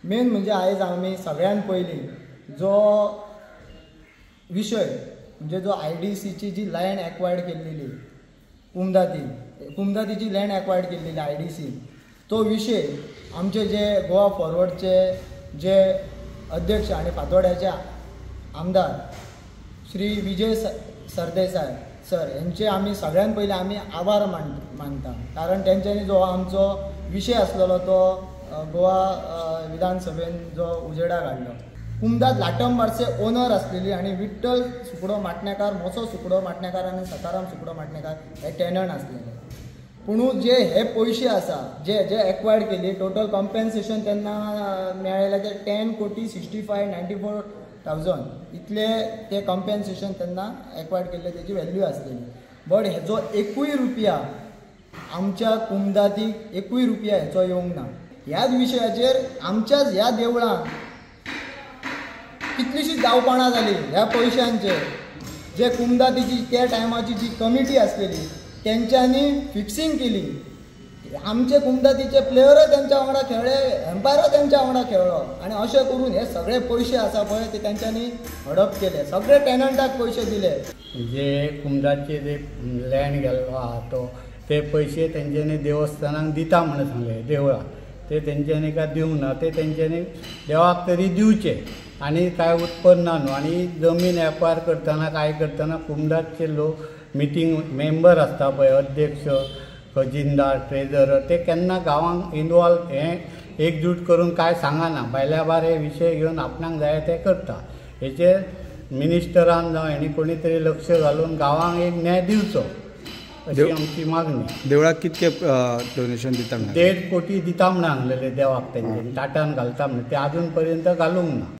Main म्हणजे आयज आमी सगळ्यात पयलीं जो विषय म्हणजे जो IDCची जी लँड एक्वायर्ड केल्लेली कुमदातीची लँड एक्वायर्ड केल्लेली IDC तो विषय आमचे जे गोवा फॉरवर्डचे जे अध्यक्ष आणि फातोड्याचे आमदार श्री विजय सरदेसाय सर यांचे आमी सगळ्यात पयलीं आमी आभार मानता, कारण तेंच्यांनी जो आमचो विषय आसलेलो तो गोवा विधानसभेन जो उजेडाक हाडलो. कुमदात लाटम बारसे ओनर असलेली आणि विठ्ठल सुकडो माटणेकार, मोसो सुकडो माटणेकार आणि सकाराम सुकडो माटणेकार हे टेनंट असलेले. पूण जे हे पैसे आसा जे एक्वायर्ड केली, टोटल कॉम्पेन्सेशन त्यांना मेळ्ळेले ते 10,65,94,000 इतले ते कॉम्पेन्सेशन त्यांना एक्वायर्ड केले, त्याची व्हॅल्यू असलेली. बट हेजो एकूय रुपया आमच्या कुमदातीक एकूय रुपया हेचो येवंक ना. ह्याच विशयाचेर आमच्याच ह्या देवळान कितलीशीच जावपाणां जाली ह्या पयशांचे. जे कुमदातीची त्या टायमाची जी कमिटी असलेली त्यांच्यानी फिक्सिंग केली. आमचे कुमदातीचे प्लेयरय त्यांच्या वांगडा खेळ्ळे, एम्पायरय त्यांच्या वांगडा खेळ्ळो आणि अशें करून हे सगळे पयशे आसा पळय ते त्यांच्यानी हडप केले, सगळे टेनंटाक पयशे दिले. जे कुमदाचे जे लँड गेल्लो आहा तो ते पयशे तेंच्यांनी देवस्थानाक दिता म्हणून सांगले देवळां, ते तेंच्यांनी काय दिवंक ना, ते तेंच्यांनी देवाक तरी दिवचे आणि काय उत्पन्न न्हू. आणि जमीन एक्वायर करतना काय करतना कुमदाचे लोक मिटींग मेंबर आसता पळय, अध्यक्ष, खजिनदार, ट्रेजरर, ते केन्ना गांवांक इनवॉल्व हे एकजूट करून काय सांगना, भायल्या भायर हे विशय घेवन आपणाक जाय ते करता. हेचेर मिनिस्टरान जावं हेणी कोणी तरी लक्ष घालून गांवांक एक न्याय दिवचो अशी आमची मागणी. देवळाक कितके डोनेशन दिता? 1.5 कोटी दिता म्हणून सांगलेले देवाक तेंच्यांनी, ताटान घालता म्हणून, ते अजून पर्यंत घालूंक ना.